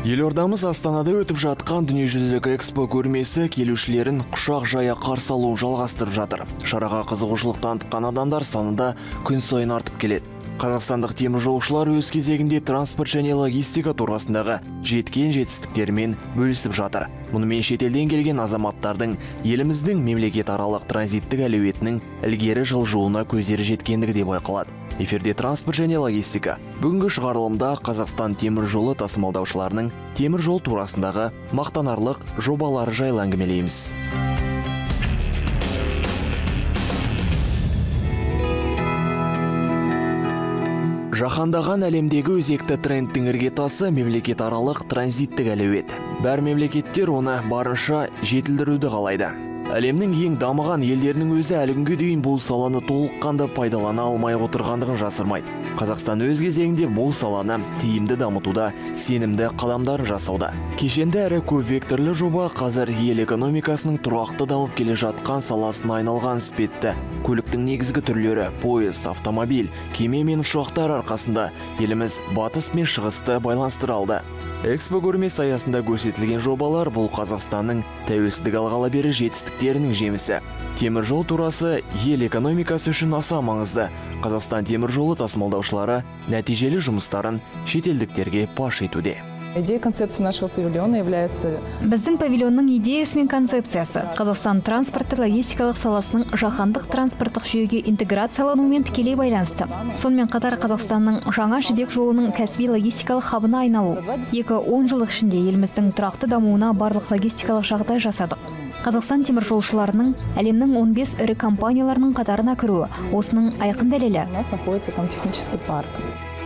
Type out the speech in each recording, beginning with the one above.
Елордамыз Астанада өтіп жатқан дүниежүзілік экспо көрмесі келушілерін құшақ жая қарсы алуын жалғастырып жатыр. Шараға қызығушылық танытқан адамдар санында күн сайын артып келеді. Қазақстандық теміржолшылар өз кезегінде транспорт және логистика турасындағы жеткен жетістіктермен бөлісіп жатыр. Мұнымен шетелден келген азаматтардың еліміздің мемлекетаралық транзиттік әлеуетінің ілгері жылжуына көздері жеткендігі де байқалады. Эфирде транспорт және логистика. Бүгінгі шығарылымда Қазақстан темір жолы тасымалдаушыларының темір жол турасындағы мақтанарлық жобалары жайлы әңгімелейміз. Жаһандаған әлемдегі өзекті трендтің іргетасы мемлекетаралық транзиттік әлеует. Бәр мемлекеттер оны барынша жетілдіруді қалайды. Әлемнің ең дамыған елдерінің өзі әлі күнге дейін бұл саланы толыққанды пайдалана алмай отырғандығын жасырмайды. Қазақстан өз кезегінде бұл саланы тиімді дамытуда сенімді қадамдар жасауда. Кешенді әрі көп векторлы жоба қазір ел экономикасының тұрақты дамып келе жатқан саласына айналған іспетті. Көліктің негізгі түрлері пойыз, автомобиль, кеме мен ұшақтар арқасында еліміз батыс мен шығысты байланыстыра алды. Экспо көрмесі аясында көрсетілген жобалар бұл Қазақстанның тәуелсіздік алғалы бері жетістіктерінің жемісі. Темір жол турасы ел экономикасы үшін аса маңызды. Қазақстан темір жолы тасымалдаушылары нәтижелі жұмыстарын шетелдіктерге паш етуде. Идея концепции нашего павильона является... Біздің павильонның идеясы мен концепциясы Қазақстан транспорты логистикалық саласының жаһандық транспорттық жүйеге интеграциялануымен тікелей байланысты. Сонымен қатар Қазақстанның жаңа жібек жолының кәсіби логистикалық хабына айналу. 2-10 жыл ішінде еліміздің тұрақты дамуына барлық логистикалық жағдай жасадық. Қазақстан теміржолшыларының әлемнің 15 ірі компанияларының қатарына кіруі осының айқын дәлелі. У нас находится там технический парк.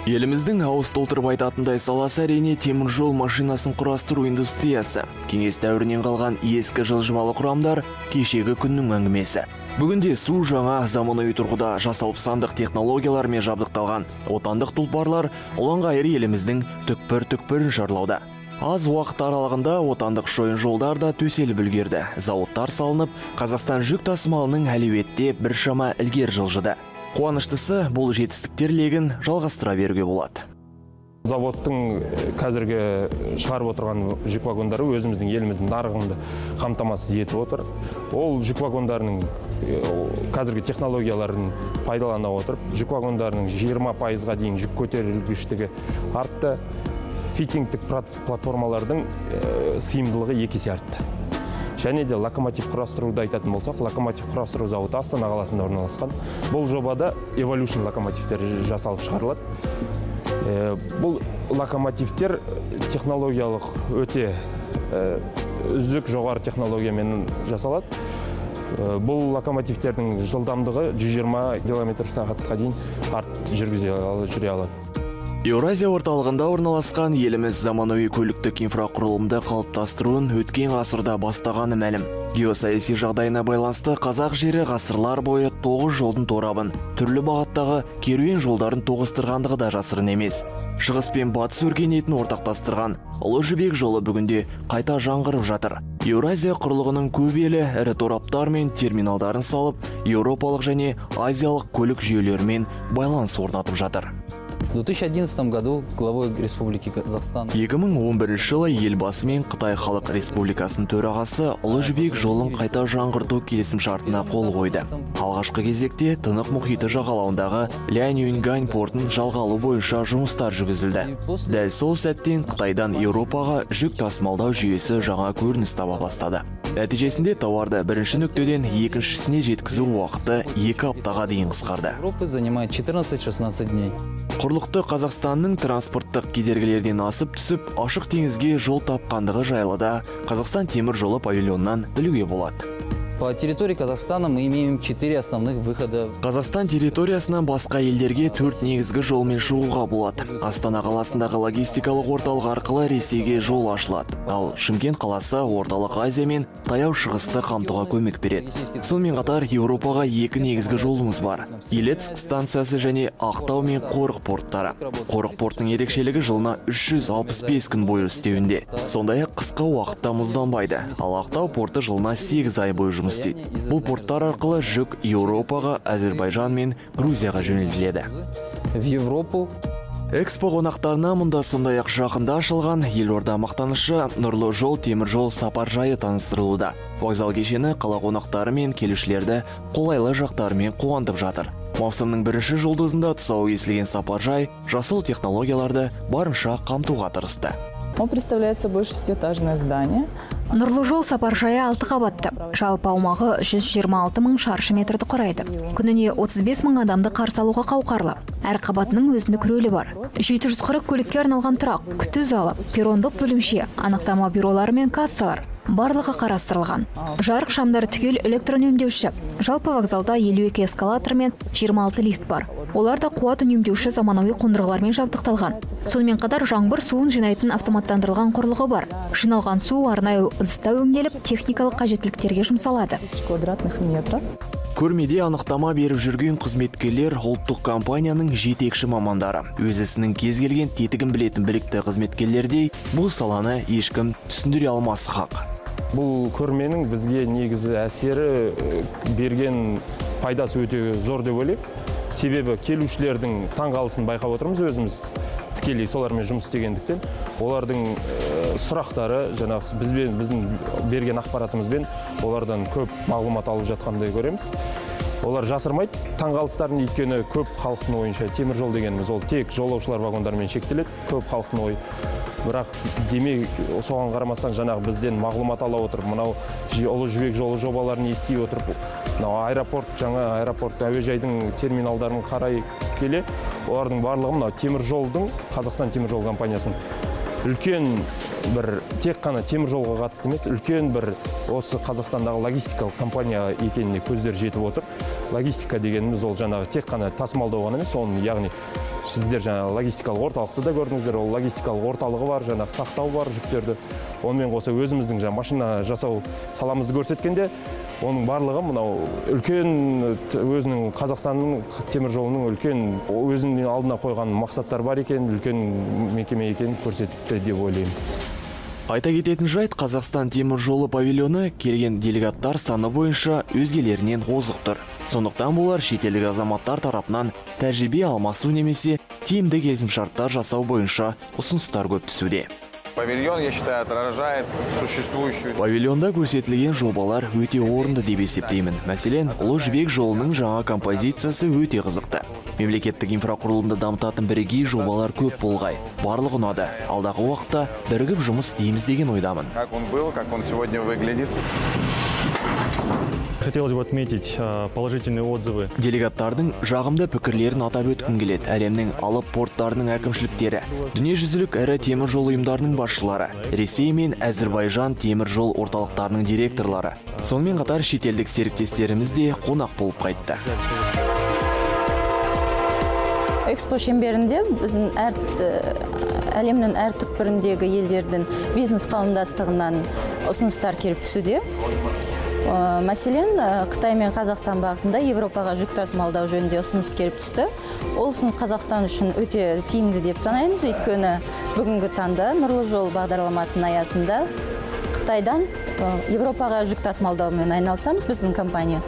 Еліміздің ауыз толтырып айтатындай саласы әрине темір жол машинасын құрастыру индустриясы. Кеңес дәуірінен қалған ескі жылжымалы құрамдар кешегі күннің әңгімесі. Бүгінде су жаңа заманауи тұрғыда жасалып сандық технологиялармен жабдықталған отандық тұлпарлар ұлан-ғайыр еліміздің түкпір-түкпірін шарлауда. Аз уақыт аралығында отандық шойын жолдар да төселіп үлгерді. Зауыттар салынып, Қазақстан жүк тасымалының әлеуетте біршама ілгері жылжыды. Қуаныштысы бұл жетістіктер легін жалғастыра беруге болады. Заводтың қазіргі шығарып отырған жүк вагондары өзіміздің еліміздің нарығында қамтамасыз етіп отыр. Ол жүк вагондарының қазіргі технологияларын пайдалана отырып, жүк вагондарының 20%-ға дейін жүк көтерілгіштігі артты. Фитингтік платформалардың сыйымдылығы 2 есе артты. Және де локомотив құрастыруды айтатын болсақ, локомотив құрастыру зауыты Астана қаласында орналасқан. Бұл жобада Evolution локомотивтер жасалып шығарылады. Бұл локомотивтер технологиялық өте үздік жоғары технологиямен жасалады. Бұл локомотивтердің жылдамдығы 120 км/сағатқа дейін жүре алады. Еуразия орталығында орналасқан еліміз заманауи көліктік инфрақұрылымды қалыптастыруын өткен ғасырда бастағаны мәлім. Геосаяси жағдайына байланысты қазақ жері ғасырлар бойы 9 жолдың торабын, түрлі бағыттағы керуен жолдарын тоғыстырғандығы да жасырын емес. Шығыс пен батыс өркениетін ортақтастырған Ұлы Жібек жолы бүгінде қайта жаңғырып жатыр. Еуразия құрлығының көп елі ірі тораптар мен терминалдарын салып, еуропалық және азиялық көлік жүйелерімен байланыс орнатып жатыр. В 2011 году главой Республики Казахстан 2011 жылы елбасы мен Қытай Халық Республикасының төрағасы Ұлы Жібек жолын қайта жаңғырту келісімшартына қол қойды. Алғашқы кезекте Тынық мұхиты жағалауындағы Ляньюньгань портын жалға алу бойынша жұмыстар жүргізілді. Дәл сол сәттен Қытайдан Еуропаға жүк тасымалдау жүйесі жаңа көрініс таба бастады. Нәтижесінде тауарды бірінші нүктеден екіншісіне жеткізу уақыты 2 аптаға дейін қысқарды. Европа занимает 14-16 дней. Құрлықты Қазақстанның транспорттық кедергілерден асып түсіп, ашық теңізге жол тапқандығы жайлы да Қазақстан темір жолы павильоннан білуге болады. По территории Казахстана мы имеем 4 основных выхода. Қазақстан территориясынан басқа елдерге 4 негізгі жолмен шығуға болады. Астана қаласындағы логистикалық орталық арқылы Ресейге жол ашылады. Ал Шымкент қаласы орталық Азия мен таяу шығысты қамтуға көмек береді. Сонымен қатар Еуропаға 2 негізгі жолымыз бар. Елецк станциясы және Ақтау мен Қорық порттары. Қорық порттың ерекшелігі жылына 365 күн бойы істеуінде. Сондай-ақ қысқа уақытта мұзданбайды. Ал Ақтау порты жылына 8 ай бойы жұмыс істейді. Бұл порттар арқылы жүк Еуропаға, Әзербайжан мен Грузияға жөнелтіледі. В Европу, Экспо қонақтарына мұнда сондай-ақ жақында ашылған елорда мақтанышы Нұрлы жол темір жол сапаржайы таныстырылуда. Вокзал кешені қала қонақтары мен келушілерді қолайлы жақтарымен қуантып жатыр. Маусымның бірінші жұлдызында тұсауы кесілген сапаржай жасыл технологияларды барынша қамтуға тырысты. Он представляет собой 6-этажное здание. Нұрлы жол сапаржайы 6 қабатты. Жалпы аумағы 126 мың шаршы метрді құрайды. Күніне 35 мың адамды қарсы алуға қауқарлы. Әр қабатының өзіндік рөлі бар. 740 көлікке арналған тұрақ, күту залы, перрондық бөлімше, анықтама бюролары мен кассалар барлығы қарастырылған. Жарық шамдары түгел электр үнемдеуші. Жалпы вокзалда 52 эскалатор мен 26 лифт бар. Олар да қуат үнемдеуші заманауи қондырғылармен жабдықталған. Сонымен қатар жаңбыр суын жинайтын автоматтандырылған құрылғы бар. Жиналған су арнайы ыдыста өңделіп, техникалық қажеттіліктерге жұмсалады. Квадратных метров. Көрмеде анықтама беріп жүрген қызметкерлер ұлттық компанияның жетекші мамандары. Өз ісінің кез келген тетігін білетін білікті қызметкерлердей бұл саланы ешкім түсіндіре алмасы хақ. Бұл көрменің бізге негізі әсері берген пайдасы өте зор деп ойлаймын. Себебі келушілердің таңғалысын байқап отырмыз өзіміз. Тікелей солармен жұмыс істегендіктен олардың сұрақтары жаңағы біздің берген ақпаратымызбен олардан көп мағлұмат алып жатқандай көреміз. Олар жасырмайды таңғалыстарын, өйткені көп халықтың ойынша темір жол дегеніміз ол тек жолаушылар вагондарымен шектеледі, көп халықтың ойы. Бірақ демек соған қарамастан жаңағы бізден мағлұмат ала отырып, мынау ұлы жібек жолы жобаларын ести отырып, мынау аэропорт, жаңа аэропорт, әуежайдың терминалдарын қарай келе, олардың барлығы мынау темір жолдың, Қазақстан темір жол компаниясының үлкен бір тек қана темір жолға қатысты емес, үлкен бір осы Қазақстандағы логистикалық компания екеніне көздер жетіп отыр. Логистика дегеніміз ол жаңағы тек қана тасымалдау ғана емес, оның яғни сіздер жаңағы логистикалық орталықты да көрдіңіздер, ол логистикалық орталығы бар, жаңағы сақтау бар жүктерді. Онымен қоса өзіміздің жаңағы машина жасау саламызды көрсеткенде, оның барлығы мынау үлкен өзінің Қазақстанның темір жолының үлкен өзінің алдына қойған мақсаттар бар екен, үлкен мекеме екенін көрсетті деп ойлаймыз. Айта кететін жайт, Қазақстан темір жолы павильоны келген делегаттар саны бойынша өзгелерінен озық тұр. Сондықтан болар шетелдік азаматтар тарапынан тәжірибе алмасу немесе тиімді келісімшарттар жасау бойынша ұсыныстар көп түсуде. Павильон, я считаю, отражает существующую... Павильонда көрсетілген жобалар өте орынды деп есептеймін. Мәселен, ұлы жібек жолының жаңа композициясы өте қызықты. Мемлекеттік инфрақұрылымды дамытатын бірегей жобалар көп болғай. Барлығы ұнады. Алдағы уақытта бірігіп жұмыс істейміз деген ойдамын. Как он был, как он сегодня выглядит. Хотелось бы отметить положительные отзывы. Делегаттардың жағымды пікірлерін атап өткім келеді. Әлемнің алып порттарының әкімшіліктері, дүниежүзілік ірі темір жол ұйымдарының басшылары, Ресей мен Әзірбайжан темір жол орталықтарының директорлары. Сонымен қатар шетелдік серіктестеріміз де қонақ болып қайтты. Экспо шеңберінде біздің әлемнің әр түкпіріндегі елдердің бизнес қауымдастығынан ұсыныстар келіп түсуде. Мәселен, Қытай мен Қазақстан бағытында Европаға жүк тасымалдау жөнінде ұсыныс келіп түсті. Ол ұсыныс Қазақстан үшін өте тиімді деп санаймыз, өйткені бүгінгі таңда Нұрлы жол бағдарламасының аясында Қытайдан Европаға жүк тасымалдаумен айналысамыз біздің компания.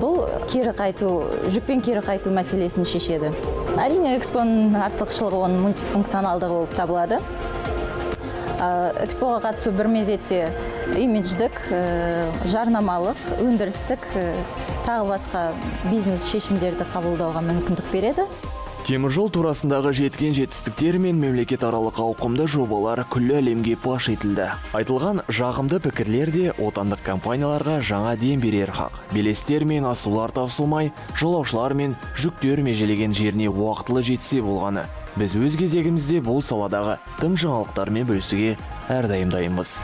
Бұл жүкпен кері қайту мәселесін шешеді. Әрине, экспоның артықшылығы оның мультифункционалдығы болып табылады. Экспоға қатысу бір мезетте имидждік, жарнамалық, өндірістік, тағы басқа бизнес шешімдерді қабылдауға мүмкіндік береді. Темір жол турасындағы жеткен жетістіктер мен мемлекет аралық ауқымды жобалар күллі әлемге паш етілді. Айтылған жағымды пікірлер де отандық компанияларға жаңа дем берер хақ. Белестер мен асулар таусылмай, жолаушылар мен жүктер межелеген жеріне уақытылы жетсе болғаны. Біз өз кезегімізде бұл саладағы тың жаңалықтармен бөлісуге әрдайым дайынбыз.